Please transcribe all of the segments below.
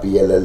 PLL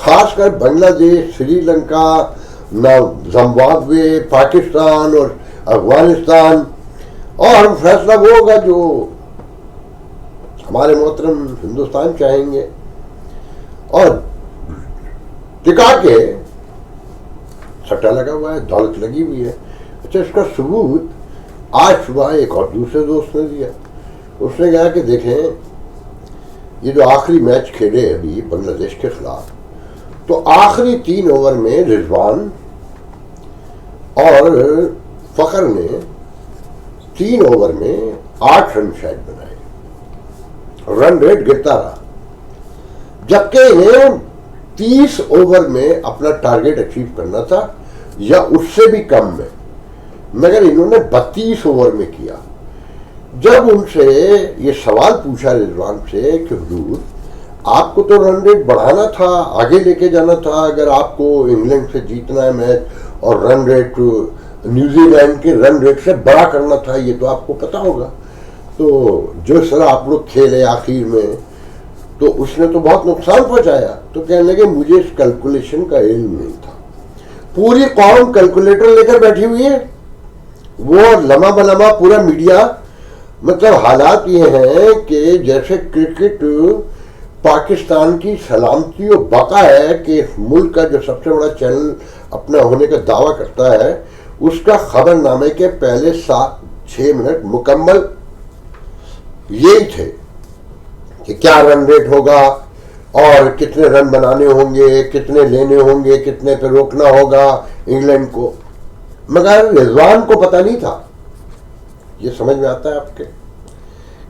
خاص کر بنگلہ دیش، سری لنکا، زمبابوے، پاکستان اور افغانستان. اور فیصلہ وہ ہوگا جو ہمارے محترم ہندوستان چاہیں گے. اور ٹکا کے سٹا لگا ہوا ہے، دولت لگی ہوئی ہے. اچھا، اس کا ثبوت آج صبح ایک اور دوسرے دوست نے دیا. اس نے کہا کہ دیکھیں یہ جو آخری میچ کھیلے ابھی بنگلہ دیش کے خلاف، تو آخری 3 اوور میں رضوان اور فخر نے 3 اوور میں 8 رن شاید بنائے. رن ریٹ گرتا رہا، جبکہ انہیں 30 اوور میں اپنا ٹارگیٹ اچیو کرنا تھا یا اس سے بھی کم میں، مگر انہوں نے 32 اوور میں کیا. جب ان سے یہ سوال پوچھا رضوان سے کہ حضور آپ کو تو رن ریٹ بڑھانا تھا، آگے لے کے جانا تھا، اگر آپ کو انگلینڈ سے جیتنا ہے میچ، اور رن ریٹ نیوزی لینڈ کے رن ریٹ سے بڑا کرنا تھا، یہ تو آپ کو پتا ہوگا. تو جو سر آپ لوگ کھیلے آخر میں تو اس نے تو بہت نقصان پہنچایا. تو کہنے لگے مجھے اس کیلکولیشن کا علم نہیں تھا. پوری قوم کیلکولیٹر لے کر بیٹھی ہوئی ہے، وہ لمحہ بلمحہ پورا میڈیا. مطلب حالات یہ ہیں کہ جیسے کرکٹ پاکستان کی سلامتی و بقا ہے کہ ملک کا جو سب سے بڑا چینل اپنا ہونے کا دعویٰ کرتا ہے، اس کا خبر نامے کے پہلے 7-6 منٹ مکمل یہی تھے کہ کیا رن ریٹ ہوگا اور کتنے رن بنانے ہوں گے، کتنے لینے ہوں گے، کتنے پہ روکنا ہوگا انگلینڈ کو. مگر رضوان کو پتہ نہیں تھا. یہ سمجھ میں آتا ہے آپ کے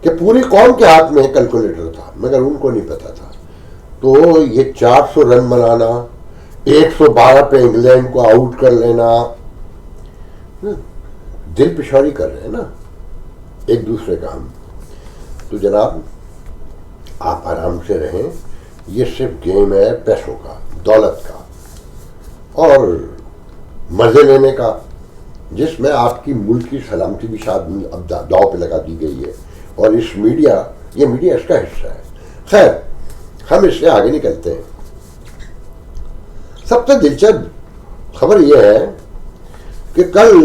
کہ پوری قوم کے ہاتھ میں کیلکولیٹر تھا مگر ان کو نہیں پتا تھا. تو یہ 400 رن بنانا، 112 پہ انگلینڈ کو آؤٹ کر لینا، دل پشاری کر رہے ہیں نا ایک دوسرے کا ہم. تو جناب آپ آرام سے رہیں، یہ صرف گیم ہے پیسوں کا، دولت کا اور مزے لینے کا، جس میں آپ کی ملک کی سلامتی بھی شاید اب داؤ پہ لگا دی گئی ہے. اور اس میڈیا، یہ میڈیا اس کا حصہ ہے. خیر، ہم اس سے آگے نکلتے ہیں. سب سے دلچسپ خبر یہ ہے کہ کل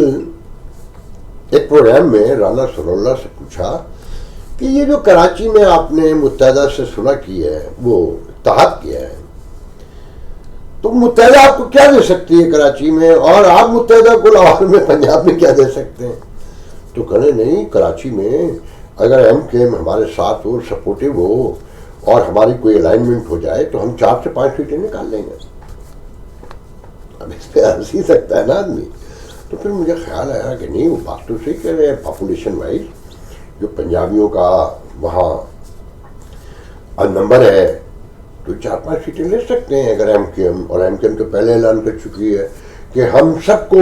ایک پروگرام میں رانا سرولہ سے پوچھا کہ یہ جو کراچی میں آپ نے متحدہ سے صلح کی ہے، وہ اتحاد کیا ہے، تو متحدہ آپ کو کیا دے سکتی ہے کراچی میں، اور آپ متحدہ کو لاہور میں پنجاب میں کیا دے سکتے ہیں؟ تو کہنے نہیں، کراچی میں اگر ایم کے ایم ہمارے ساتھ ہو، سپورٹیو ہو اور ہماری کوئی الائنمنٹ ہو جائے تو ہم 4 سے 5 سیٹیں نکال لیں گے. اب اس پہ ہنس ہی سکتا ہے نا آدمی. تو پھر مجھے خیال آیا کہ نہیں، وہ بات تو صحیح کہہ رہے ہیں. پاپولیشن وائز جو پنجابیوں کا وہاں نمبر ہے تو 4-5 سیٹیں لے سکتے ہیں اگر ایم کے ایم، اور ایم کے ایم تو پہلے اعلان کر چکی ہے کہ ہم سب کو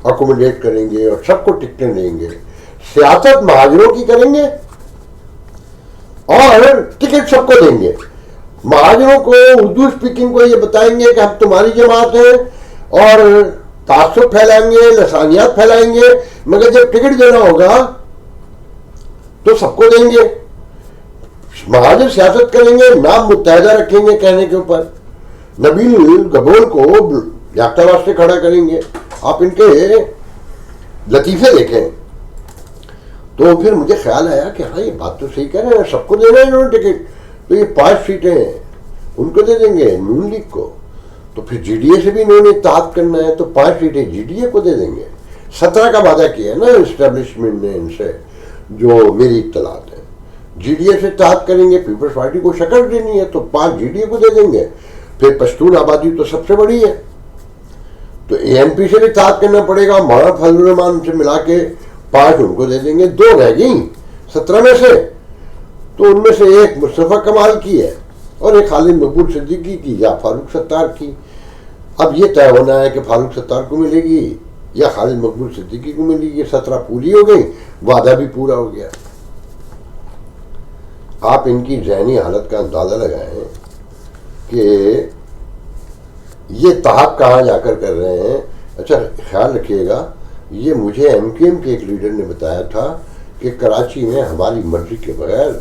اکوموڈیٹ کریں گے اور سب کو ٹکٹیں دیں گے. سیاست مہاجروں کی کریں گے اور ٹکٹ سب کو دیں گے. مہاجروں کو، اردو اسپیکنگ کو یہ بتائیں گے کہ ہم تمہاری جماعت ہیں اور تعصب پھیلائیں گے، لسانیات پھیلائیں گے، مگر جب ٹکٹ دینا ہوگا تو سب کو دیں گے. مہاجر سیاست کریں گے، نام متحدہ رکھیں گے کہنے کے اوپر، نبیل گبول کو یافتہ واسطے کھڑا کریں گے. آپ ان کے لطیفے دیکھیں. تو پھر مجھے خیال آیا کہ ہاں یہ بات تو صحیح کہہ رہے ہیں، سب کو دے رہے ہیں انہوں نے ٹکٹ. تو یہ 5 سیٹیں ان کو دے دیں گے، نون لیگ کو. تو پھر جی ڈی اے سے بھی انہوں نے اتحاد کرنا ہے تو 5 سیٹیں جی ڈی اے کو دے دیں گے. 17 کا وعدہ کیا ہے نا اسٹیبلشمنٹ نے ان سے، جو میری اطلاعات ہے. جی ڈی اے سے اتحاد کریں گے، پیپلز پارٹی کو شکل دینی ہے تو 5 جی ڈی اے کو دے دیں گے. پھر پشتون آبادی تو سب سے بڑی ہے تو اے این پی سے بھی اتحاد کرنا پڑے گا. مولانا فضل الرحمان سے ملا کے 5 ان کو دے دیں گے. 2 رہ گئیں 17 میں سے، تو ان میں سے ایک مصطفیٰ کمال کی ہے اور ایک خالد مقبول صدیقی کی یا فاروق ستار کی. اب یہ طے ہونا ہے کہ فاروق ستار کو ملے گی یا خالد مقبول صدیقی کو ملے گی. 17 پوری ہو گئی، وعدہ بھی پورا ہو گیا. آپ ان کی ذہنی حالت کا اندازہ لگائیں کہ یہ اتحاد کہاں جا کر رہے ہیں. اچھا خیال رکھیے گا، یہ مجھے ایم کیو ایم کے ایک لیڈر نے بتایا تھا کہ کراچی میں ہماری مرضی کے بغیر،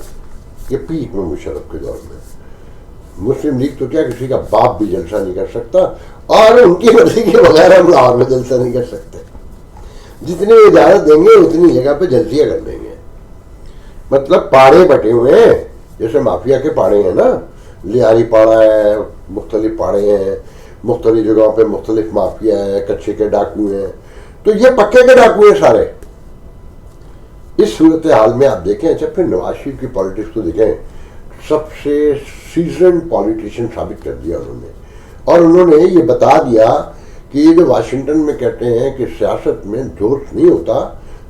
یہ پیک میں مشرف کے دور میں، مسلم لیگ تو کیا کسی کا باپ بھی جلسہ نہیں کر سکتا، اور ان کی مرضی کے بغیر ہم لاہور میں جلسہ نہیں کر سکتے. جتنی اجازت دیں گے اتنی جگہ پہ جلسیاں کر دیں گے. مطلب پاڑے بٹے ہوئے ہیں، جیسے مافیا کے پاڑے ہیں نا، لیاری پاڑا ہے، مختلف پاڑے ہیں، مختلف جگہوں پہ مختلف مافیا ہے، کچے کے ڈاکو ہیں، تو یہ پکے کے ڈاکو ہیں سارے. اس صورتحال میں آپ دیکھیں. اچھا پھر نواز شریف کی پالیٹکس کو دیکھیں، سب سے سیزنڈ پالیٹیشین ثابت کر دیا انہوں نے، اور انہوں نے یہ بتا دیا کہ یہ جو واشنگٹن میں کہتے ہیں کہ سیاست میں دوست نہیں ہوتا،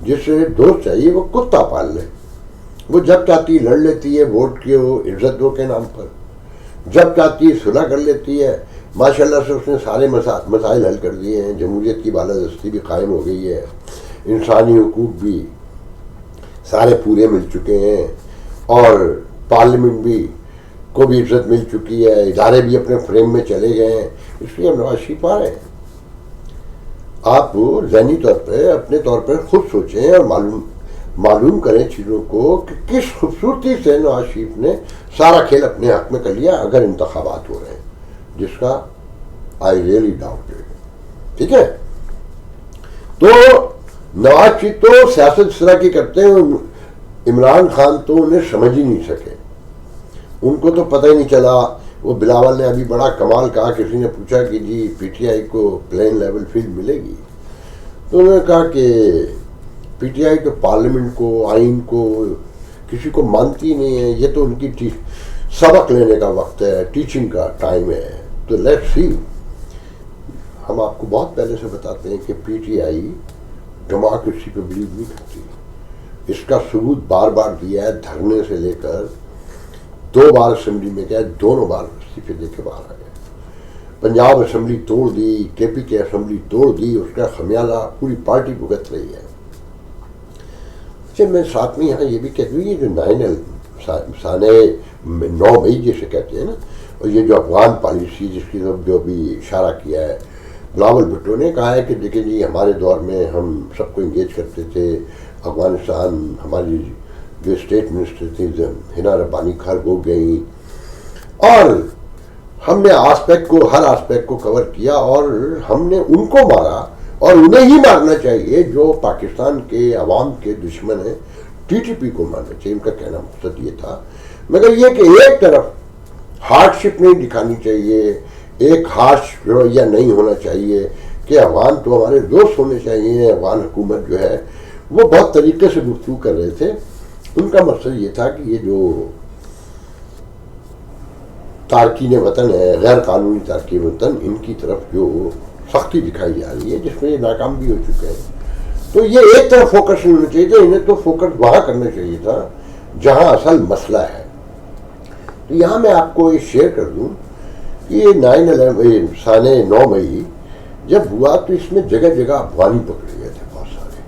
جسے دوست چاہیے وہ کتا پال لے. وہ جب چاہتی لڑ لیتی ہے ووٹ کے عزت دو کے نام پر، جب چاہتی صلح کر لیتی ہے. ماشاءاللہ سے اس نے سارے مسائل حل کر دیے ہیں. جمہوریت کی بالادستی بھی قائم ہو گئی ہے، انسانی حقوق بھی سارے پورے مل چکے ہیں، اور پارلیمنٹ بھی کو بھی عزت مل چکی ہے، ادارے بھی اپنے فریم میں چلے گئے ہیں. اس لیے ہم نواز شریف آ رہے ہیں. آپ ذہنی طور پہ اپنے طور پر خود سوچیں اور معلوم کریں چیزوں کو کہ کس خوبصورتی سے نواز شریف نے سارا کھیل اپنے حق میں کر لیا اگر انتخابات ہو رہے ہیں، جس کا آئی ریئلی ڈاؤٹ ہے. ٹھیک ہے، تو نواز شریف تو سیاست اس طرح کی کرتے ہیں. عمران خان تو انہیں سمجھ ہی نہیں سکے، ان کو تو پتہ ہی نہیں چلا. وہ بلاول نے ابھی بڑا کمال کہا، کسی نے پوچھا کہ جی پی ٹی آئی کو پلین لیول فیلڈ ملے گی، تو انہوں نے کہا کہ پی ٹی آئی تو پارلیمنٹ کو، آئین کو کسی کو مانتی نہیں ہے، یہ تو ان کی سبق لینے کا وقت ہے، ٹیچنگ کا ٹائم ہے. تو لیٹس سی. ہم آپ کو بہت پہلے سے بتاتے ہیں کہ پی ٹی آئی ڈیموکریسی پہ بلیو نہیں کرتی. اس کا ثبوت بار بار دیا ہے، دھرنے سے لے کر 2 بار اسمبلی میں گئے، دونوں بار استعفے دے کے باہر آ گئے. پنجاب اسمبلی توڑ دی، کے پی کے اسمبلی توڑ دی، اس کا خمیازہ پوری پارٹی بھگت رہی ہے. اچھا میں ساتھ میں یہاں یہ بھی کہہ دوں، یہ جو سانے 9 مئی جیسے کہتے ہیں نا، اور یہ جو افغان پالیسی جس کی جو بھی اشارہ کیا ہے بلاول بھٹو نے، کہا ہے کہ دیکھیں جی ہمارے دور میں ہم سب کو انگیج کرتے تھے. افغانستان ہماری جو اسٹیٹ منسٹر تھی ہنا ربانی خرگ ہو گئیں، اور ہم نے ہر آسپیکٹ کو کور کیا، اور ہم نے ان کو مارا، اور انہیں ہی مارنا چاہیے جو پاکستان کے عوام کے دشمن ہیں. ٹی ٹی پی کو مارنا چاہیے. ان کا کہنا مقصد یہ تھا. مگر یہ کہ ایک طرف ہارڈ شپ نہیں دکھانی چاہیے، ایک ہارش رویہ نہیں ہونا چاہیے کہ افغان تو ہمارے دوست ہونے چاہیے. افغان حکومت جو ہے وہ بہت طریقے سے گفتگو کر رہے تھے. ان کا مقصد یہ تھا کہ یہ جو تارکین وطن ہے، غیر قانونی تارکین وطن، ان کی طرف جو سختی دکھائی جا رہی ہے، جس میں یہ ناکام بھی ہو چکے ہیں. تو یہ ایک طرف فوکس نہیں ہونا چاہیے تھا. انہیں تو فوکس وہاں کرنا چاہیے تھا جہاں اصل مسئلہ ہے. تو یہاں میں آپ کو یہ شیئر کر دوں کہ یہ 9 مئی جب ہوا تو اس میں جگہ جگہ افغانی پکڑے گئے تھے بہت سارے،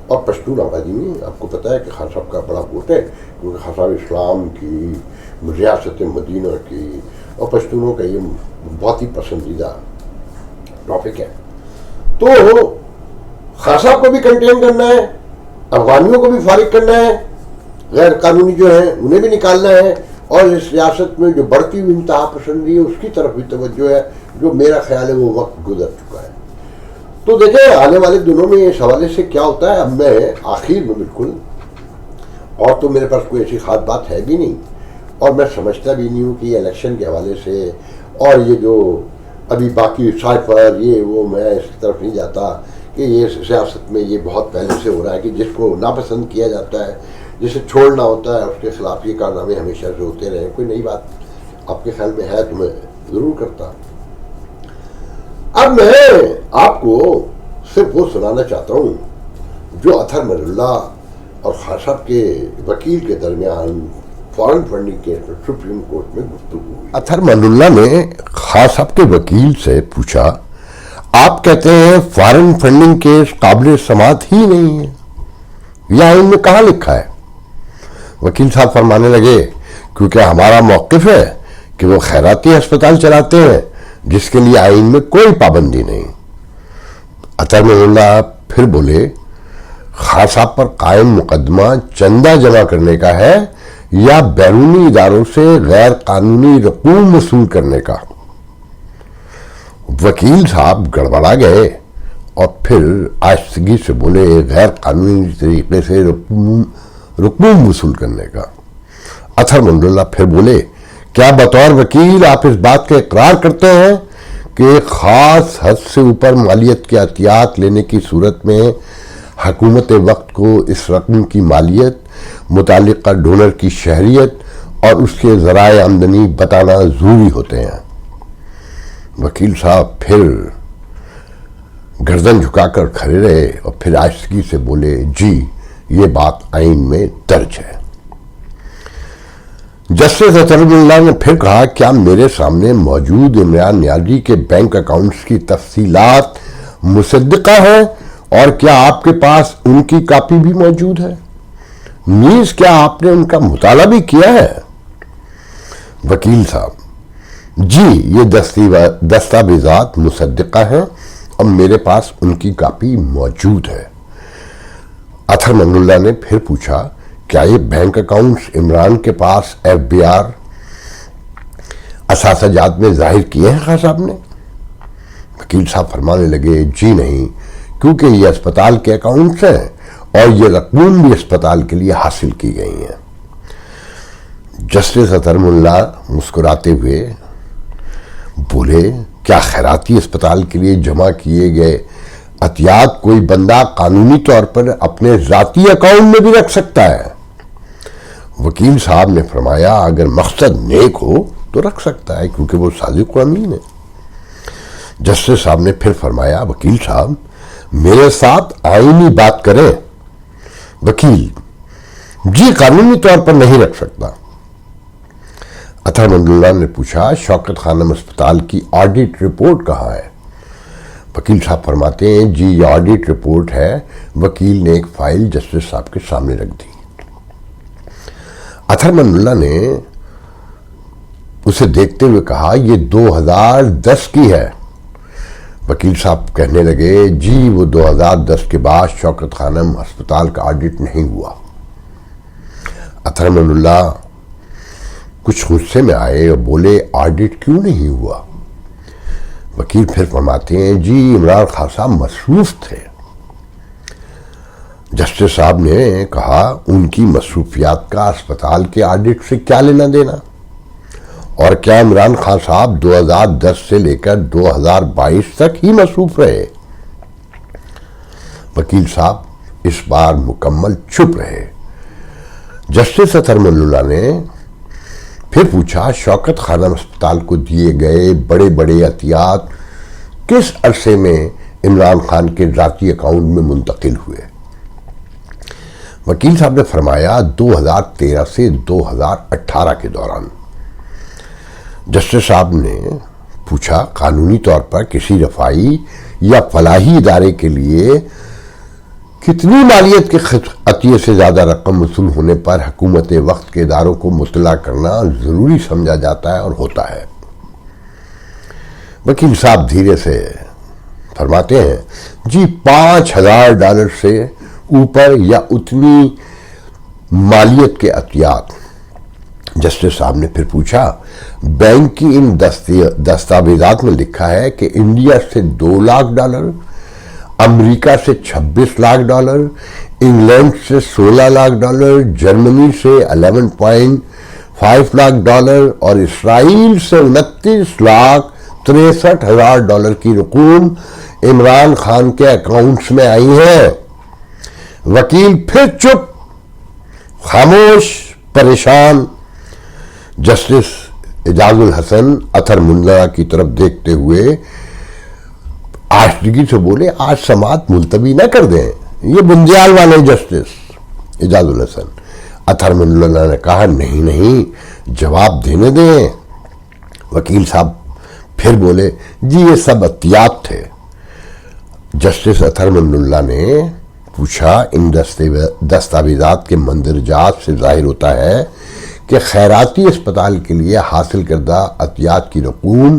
اور پشتون آبادی میں آپ کو پتہ ہے کہ خان صاحب کا بڑا ووٹ ہے، کیونکہ خان صاحب اسلام کی، ریاست مدینہ کی، اور پشتونوں کا یہ بہت ہی پسندیدہ ٹاپک ہے. تو خان صاحب کو بھی کنٹین کرنا ہے، افغانیوں کو بھی فارغ کرنا ہے، غیر قانونی جو ہیں انہیں بھی نکالنا ہے، اور اس ریاست میں جو بڑھتی ہوئی انتہا پسندی ہے اس کی طرف بھی توجہ ہے، جو میرا خیال ہے وہ وقت گزر چکا ہے. تو دیکھیں آنے والے دنوں میں اس حوالے سے کیا ہوتا ہے. اب میں آخر میں بالکل، اور تو میرے پاس کوئی ایسی خاص بات ہے بھی نہیں، اور میں سمجھتا بھی نہیں ہوں کہ یہ الیکشن کے حوالے سے اور یہ جو ابھی باقی سائفر یہ وہ، میں اس کی طرف نہیں جاتا کہ یہ سیاست میں یہ بہت پہلے سے ہو رہا ہے کہ جس کو ناپسند کیا جاتا ہے، جسے چھوڑنا ہوتا ہے، اس کے خلاف یہ کارنامے ہمیشہ سے ہوتے رہے. کوئی نئی بات آپ کے خیال میں ہے تو میں ضرور کرتا. اب میں آپ کو صرف وہ سنانا چاہتا ہوں جو اطہر من اللہ اور خان صاحب کے وکیل کے درمیان فارن فنڈنگ کیس میں سپریم کورٹ میں گفتگو ہوئی. اطہر من اللہ نے خان صاحب کے وکیل سے پوچھا، آپ کہتے ہیں فارن فنڈنگ کیس قابل سماعت ہی نہیں ہے، یا ان میں کہاں لکھا ہے؟ وکیل صاحب فرمانے لگے کیونکہ ہمارا موقف ہے کہ وہ خیراتی ہسپتال چلاتے ہیں جس کے لیے آئین میں کوئی پابندی نہیں. اطہر من اللہ پھر بولے، خان صاحب پر قائم مقدمہ چندہ جمع کرنے کا ہے یا بیرونی اداروں سے غیر قانونی رقوم وصول کرنے کا؟ وکیل صاحب گڑبڑا گئے اور پھر آہستگی سے بولے غیر قانونی طریقے سے رقوم وصول کرنے کا۔ اطہر منڈاللہ پھر بولے کیا بطور وکیل آپ اس بات کا اقرار کرتے ہیں کہ خاص حد سے اوپر مالیت کے عطیات لینے کی صورت میں حکومت وقت کو اس رقم کی مالیت، متعلقہ ڈونر کی شہریت اور اس کے ذرائع آمدنی بتانا ضروری ہوتے ہیں؟ وکیل صاحب پھر گردن جھکا کر کھڑے رہے اور پھر آہستگی سے بولے جی یہ بات آئین میں درج ہے۔ جسٹس اطہر منڈاللہ نے پھر کہا کیا میرے سامنے موجود عمران نیازی کے بینک اکاؤنٹس کی تفصیلات مصدقہ ہیں اور کیا آپ کے پاس ان کی کاپی بھی موجود ہے؟ نیز کیا آپ نے ان کا مطالعہ بھی کیا ہے؟ وکیل صاحب جی یہ دستاویزات مصدقہ ہیں اور میرے پاس ان کی کاپی موجود ہے۔ اطہر منڈاللہ نے پھر پوچھا کیا یہ بینک اکاؤنٹس عمران کے پاس FBI اثاثہ جات میں ظاہر کیے ہیں خاص صاحب نے؟ وکیل صاحب فرمانے لگے جی نہیں، کیونکہ یہ اسپتال کے اکاؤنٹس ہیں اور یہ رقوم بھی اسپتال کے لیے حاصل کی گئی ہیں۔ جسٹس اطہر منڈاللہ مسکراتے ہوئے بولے کیا خیراتی اسپتال کے لیے جمع کیے گئے عطیات کوئی بندہ قانونی طور پر اپنے ذاتی اکاؤنٹ میں بھی رکھ سکتا ہے؟ وکیل صاحب نے فرمایا اگر مقصد نیک ہو تو رکھ سکتا ہے کیونکہ وہ صادق و امین ہے۔ جسٹس صاحب نے پھر فرمایا وکیل صاحب میرے ساتھ آئینی بات کریں۔ وکیل جی قانونی طور پر نہیں رکھ سکتا۔ اطہر منڈاللہ نے پوچھا شوکت خانم اسپتال کی آڈٹ رپورٹ کہاں ہے؟ وکیل صاحب فرماتے ہیں جی یہ آڈٹ رپورٹ ہے۔ وکیل نے ایک فائل جسٹس صاحب کے سامنے رکھ دی۔ اطہر منڈاللہ نے اسے دیکھتے ہوئے کہا یہ 2010 کی ہے۔ وکیل صاحب کہنے لگے جی وہ 2010 کے بعد شوکت خانم ہسپتال کا آڈٹ نہیں ہوا۔ اطہر منڈاللہ کچھ غصے میں آئے اور بولے آڈٹ کیوں نہیں ہوا؟ وکیل پھر فرماتے ہیں جی عمران خان صاحب مصروف تھے۔ جسٹس صاحب نے کہا ان کی مصروفیات کا اسپتال کے آڈٹ سے کیا لینا دینا؟ اور کیا عمران خان صاحب 2010 سے لے کر 2022 تک ہی مصروف رہے؟ وکیل صاحب اس بار مکمل چپ رہے۔ جسٹس اطہر منڈاللہ نے پھر پوچھا شوکت خانم اسپتال کو دیے گئے بڑے بڑے عطیات کس عرصے میں عمران خان کے ذاتی اکاؤنٹ میں منتقل ہوئے؟ وکیل صاحب نے فرمایا 2013 سے 2018 کے دوران۔ جسٹس صاحب نے پوچھا قانونی طور پر کسی رفائی یا فلاحی ادارے کے لیے کتنی مالیت کے عطیے سے زیادہ رقم وصول ہونے پر حکومت وقت کے اداروں کو مطلع کرنا ضروری سمجھا جاتا ہے اور ہوتا ہے؟ وکیل صاحب دھیرے سے فرماتے ہیں جی $5,000 سے اوپر یا اتنی مالیت کے عطیات۔ جسٹس صاحب نے پھر پوچھا بینک کی ان دستاویزات میں لکھا ہے کہ انڈیا سے $2 لاکھ، امریکہ سے $26 لاکھ، انگلینڈ سے $16 لاکھ، جرمنی سے $11.5 لاکھ اور اسرائیل سے $29,63,000 کی رقوم عمران خان کے اکاؤنٹس میں آئی ہیں۔ وکیل پھر چپ، خاموش، پریشان۔ جسٹس اعجاز الحسن اطہر منڈاللہ کی طرف دیکھتے ہوئے آہستگی سے بولے آج سماعت ملتوی نہ کر دیں، یہ بندیال والے جسٹس اعجاز الحسن۔ اطہر منڈاللہ نے کہا نہیں جواب دینے دیں۔ وکیل صاحب پھر بولے جی یہ سب عطیات تھے۔ جسٹس اطہر منڈاللہ نے پوچھا ان دستاویزات کے مندرجات سے ظاہر ہوتا ہے کہ خیراتی اسپتال کے لیے حاصل کردہ عطیات کی رقوم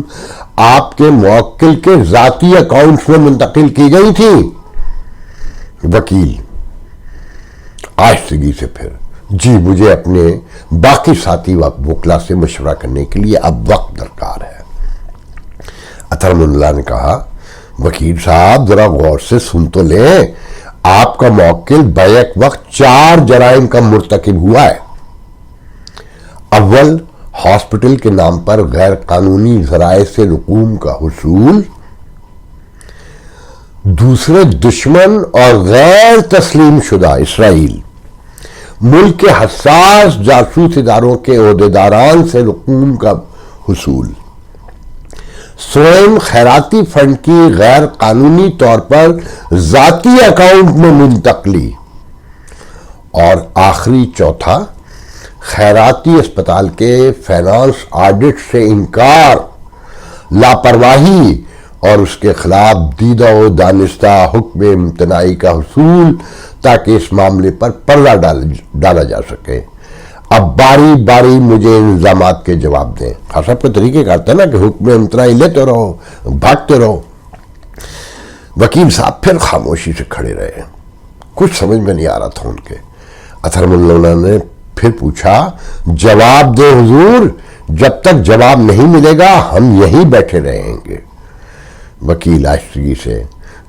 آپ کے موکل کے ذاتی اکاؤنٹس میں منتقل کی گئی تھی؟ وکیل آہستگی سے پھر جی مجھے اپنے باقی ساتھی وکلا سے مشورہ کرنے کے لیے اب وقت درکار ہے۔ اطہر من اللہ نے کہا وکیل صاحب ذرا غور سے سن تو لیں، آپ کا موکل بیک وقت 4 جرائم کا مرتکب ہوا ہے۔ اول، ہاسپٹل کے نام پر غیر قانونی ذرائع سے رقوم کا حصول۔ دوسرے، دشمن اور غیر تسلیم شدہ اسرائیل ملک کے حساس جاسوس اداروں کے عہدیداران سے رقوم کا حصول۔ سوئم خیراتی فنڈ کی غیر قانونی طور پر ذاتی اکاؤنٹ میں منتقلی۔ اور آخری چوتھا، خیراتی اسپتال کے فائنانس آڈٹ سے انکار، لاپرواہی اور اس کے خلاف دیدہ و دانستہ حکم امتناعی کا حصول تاکہ اس معاملے پر پردہ ڈالا جا سکے۔ اب باری باری مجھے الزامات کے جواب دیں۔ خاصا پر طریقے کرتے ہیں نا کہ حکم امتناعی لیتے رہو، بھاگتے رہو۔ وکیل صاحب پھر خاموشی سے کھڑے رہے، کچھ سمجھ میں نہیں آ رہا تھا ان کے۔ اطہر من اللہ نے پھر پوچھا جواب دے حضور، جب تک جواب نہیں ملے گا ہم یہیں بیٹھے رہیں گے۔ وکیل آہستگی سے،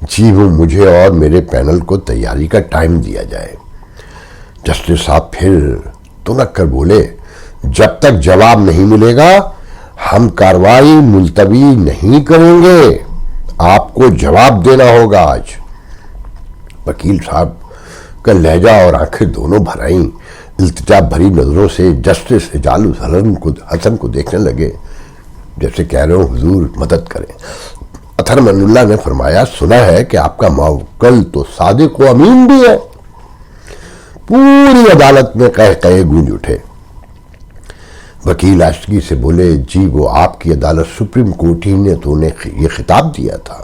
جی وہ مجھے اور میرے پینل کو تیاری کا ٹائم دیا جائے۔ جسٹس صاحب پھر تنک کر بولے جب تک جواب نہیں ملے گا ہم کارروائی ملتوی نہیں کریں گے، آپ کو جواب دینا ہوگا آج۔ وکیل صاحب کا لہجہ اور آنکھیں دونوں بھر آئیں، التجا بھری نظروں سے جسٹس اجال حسن کو دیکھنے لگے جیسے کہہ رہے ہوں حضور مدد کریں۔ اطہر من اللہ نے فرمایا سنا ہے کہ آپ کا موکل تو صادق و امین بھی ہے۔ پوری عدالت میں قہقہے گونج اٹھے۔ وکیل آہستگی سے بولے جی وہ آپ کی عدالت سپریم کورٹ ہی نے تو انہیں یہ خطاب دیا تھا۔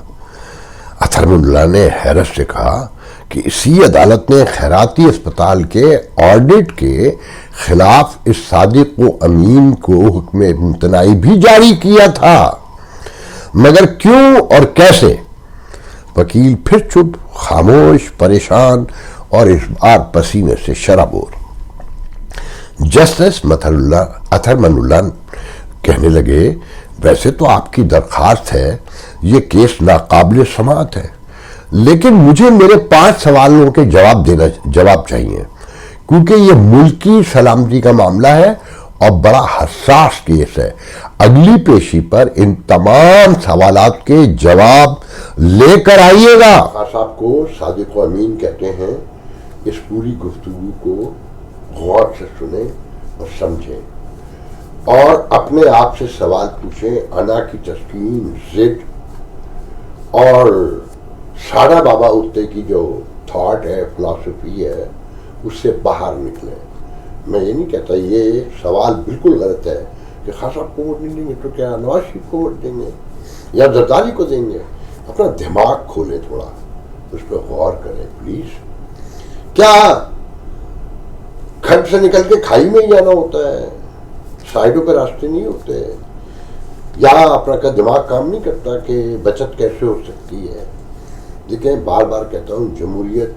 اطہر من اللہ نے حیرت سے کہا کہ اسی عدالت نے خیراتی اسپتال کے آڈٹ کے خلاف اس صادق و امین کو حکم امتناعی بھی جاری کیا تھا، مگر کیوں اور کیسے؟ وکیل پھر چپ، خاموش، پریشان اور اس بار پسینے سے شرابور۔ جسٹس اطہر من اللہ کہنے لگے ویسے تو آپ کی درخواست ہے، یہ کیس ناقابل سماعت ہے، لیکن مجھے میرے 5 سوالوں کے جواب چاہیے، کیونکہ یہ ملکی سلامتی کا معاملہ ہے اور بڑا حساس کیس ہے۔ اگلی پیشی پر ان تمام سوالات کے جواب لے کر آئیے گا۔ صاحب کو صادق و امین کہتے ہیں، اس پوری گفتگو کو غور سے سنیں اور سمجھیں اور اپنے آپ سے سوال پوچھیں۔ انا کی تسکین، ضد اور سادہ بابا اٹھتے کی جو تھاٹ ہے، فلسفی ہے، اس سے باہر نکلیں۔ میں یہ نہیں کہتا یہ سوال بالکل غلط ہے کہ خاص صاحب کو ووٹ نہیں دیں گے تو کیا نواز شریف کو ووٹ دیں گے یا زرداری کو دیں گے؟ اپنا دماغ کھولیں، تھوڑا اس پہ غور کریں پلیز۔ کیا کھڈ سے نکل کے کھائی میں ہی جانا ہوتا ہے؟ سائڈوں پہ راستے نہیں ہوتے؟ یا اپنا کا دماغ کام نہیں کرتا کہ بچت کیسے ہو سکتی ہے؟ دیکھیں بار بار کہتا ہوں جمہوریت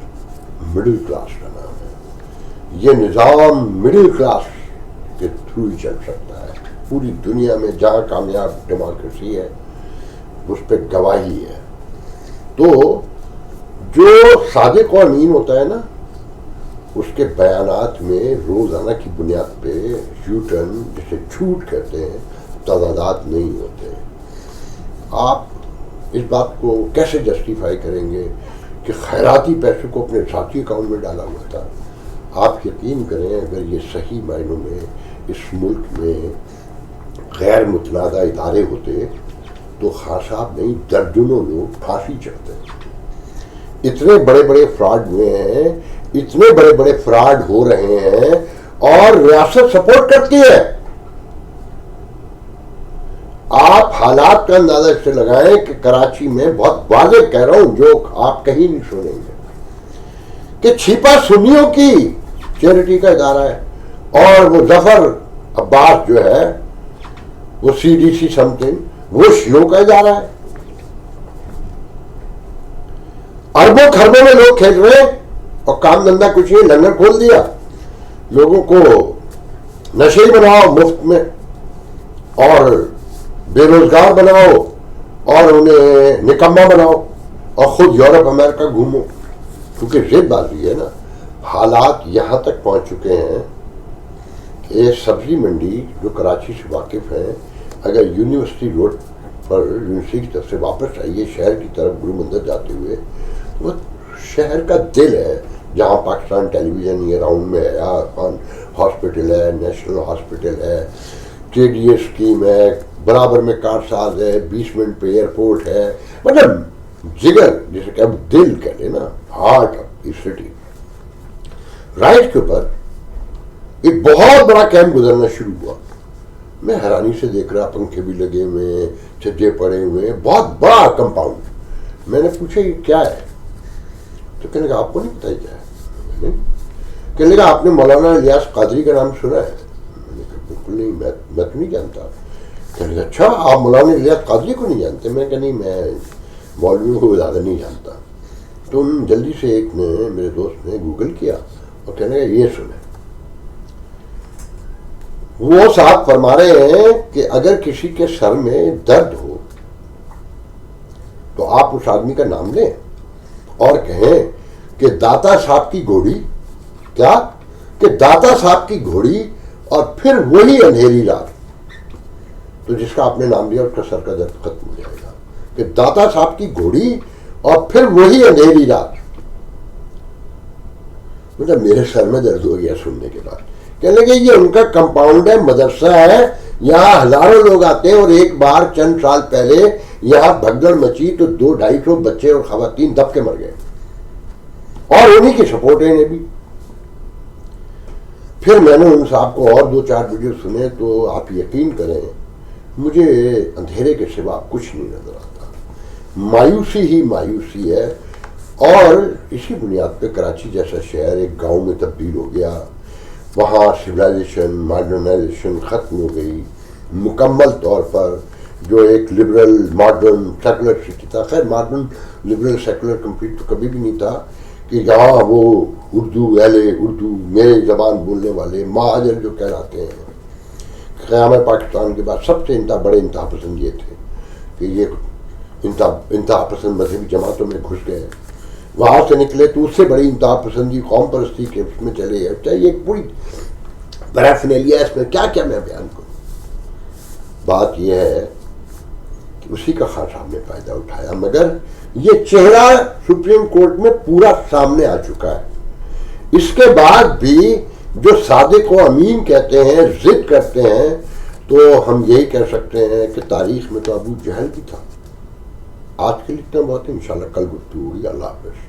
مڈل کلاس کا نام ہے، یہ نظام مڈل کلاس کے تھرو ہی چل سکتا ہے۔ پوری دنیا میں جہاں کامیاب ڈیموکریسی ہے اس پہ گواہی ہے۔ تو جو صادق و امین ہوتا ہے نا، اس کے بیانات میں روزانہ کی بنیاد پہ یو ٹرن جسے جھوٹ کہتے ہیں تضادات نہیں ہوتے۔ آپ اس بات کو کیسے جسٹیفائی کریں گے کہ خیراتی پیسے کو اپنے ساتھی اکاؤنٹ میں ڈالا ہوا تھا؟ آپ یقین کریں اگر یہ صحیح معنوں میں اس ملک میں غیر متنازع ادارے ہوتے تو خان صاحب نہیں درجنوں لوگ پھانسی چڑھتے۔ اتنے بڑے بڑے فراڈ ہوئے ہیں، اتنے بڑے بڑے فراڈ ہو رہے ہیں اور ریاست سپورٹ کرتی ہے۔ آپ حالات کا اندازہ اس سے لگائیں کہ کراچی میں بہت واضح کہہ رہا ہوں جو آپ کہیں نہیں سنیں گے کہ چھپا سنیوں کی چیریٹی کا ادارہ ہے اور وہ ظفر عباس جو ہے وہ C D C some thing وہ شیعوں کا ادارہ ہے۔ اربوں خربوں میں لوگ کھیل رہے اور کام دھندہ کچھ نہیں، لنگر کھول دیا۔ لوگوں کو نشے بناؤ مفت میں اور بے روزگار بناؤ اور انہیں نکما بناؤ اور خود یورپ امریکہ گھومو. کیونکہ ضد بازی ہے نا. حالات یہاں تک پہنچ چکے ہیں کہ سبزی منڈی جو کراچی سے واقف ہیں اگر یونیورسٹی روڈ پر یونیورسٹی کی طرف سے واپس آئیے شہر کی طرف گرو مندر جاتے ہوئے وہ شہر کا دل ہے جہاں پاکستان ٹیلی ویژن یہ راؤنڈ میں ہے, ہاسپٹل ہے, نیشنل ہاسپٹل ہے, KDA اسکیم ہے, برابر میں کارساز ہے, 20 منٹ پہ ایئرپورٹ ہے. مطلب جگر جسے کہ دل کہتے ہیں نا, heart of the city. Right کے اوپر ایک بہت بڑا کیمپ گزرنا شروع ہوا. میں حیرانی سے دیکھ رہا, پنکھے بھی لگے ہوئے, چھجے پڑے ہوئے, بہت بڑا کمپاؤنڈ. میں نے پوچھا یہ کیا ہے؟ تو کہنے لگا آپ کو نہیں پتا کیا ہے. کہنے لگا آپ نے مولانا الیاس قادری کا نام سنا ہے؟ میں نے کہا بالکل نہیں, میں تو نہیں جانتا. کہنے لگا اچھا آپ مولانا الیاس قادری کو نہیں جانتے؟ میں کہا نہیں, میں مولویوں کو زیادہ نہیں جانتا. تو جلدی سے ایک نے, میرے دوست نے گوگل کیا اور کہنے لگا یہ سنیں. وہ صاحب فرما رہے ہیں کہ اگر کسی کے سر میں درد ہو تو آپ اس آدمی کا نام لیں اور کہیں کہ داتا صاحب کی گھوڑی, کیا کہ داتا صاحب کی گھوڑی, اور پھر وہی اندھیری رات. تو جس کا آپ نے نام لیا اس کا سر کا درد ختم ہو جائے گا. کہ داتا صاحب کی گھوڑی اور پھر وہی اندھیری رات. مطلب میرے سر میں درد ہو گیا سننے کے بعد. کہنے لگے یہ ان کا کمپاؤنڈ ہے, مدرسہ ہے, یہاں ہزاروں لوگ آتے ہیں, اور ایک بار چند سال پہلے یہاں بھگدڑ مچی تو 200-250 بچے اور خواتین دب کے مر گئے, اور انہی کی سپورٹ ہے انہیں بھی. پھر میں نے ان صاحب کو اور 2-4 ویڈیو سنے تو آپ یقین کریں مجھے اندھیرے کے سوا کچھ نہیں نظر آتا. مایوسی ہی مایوسی ہے. اور اسی بنیاد پہ کراچی جیسا شہر ایک گاؤں میں تبدیل ہو گیا. وہاں سویلائزیشن, ماڈرنائزیشن ختم ہو گئی مکمل طور پر. جو ایک لبرل ماڈرن سیکولر سٹی تھا, خیر ماڈرن لبرل سیکولر کمپلیٹ تو کبھی بھی نہیں تھا, کہ یہاں وہ اردو اہل اردو میرے زبان بولنے والے مہاجر جو کہلاتے ہیں, قیام پاکستان کے بعد سب سے بڑے انتہا پسند یہ تھے کہ یہ انتہا پسند مذہبی جماعتوں میں گھس گئے, وہاں سے نکلے تو اس سے بڑی انتہا پسندی قوم پرستی کے اس میں چلے گئے. چاہیے ایک پوری پیرافینیلیا اس میں کیا کیا میں بیان کروں. بات یہ ہے کہ اسی کا خاصا ہم نے فائدہ اٹھایا, مگر یہ چہرہ سپریم کورٹ میں پورا سامنے آ چکا ہے. اس کے بعد بھی جو صادق و امین کہتے ہیں, ضد کرتے ہیں, تو ہم یہی کہہ سکتے ہیں کہ تاریخ میں تو ابو جہل بھی تھا. آج کے لیے اتنا بہت ہے, انشاءاللہ کل گفتگو ہوگی. اللہ حافظ.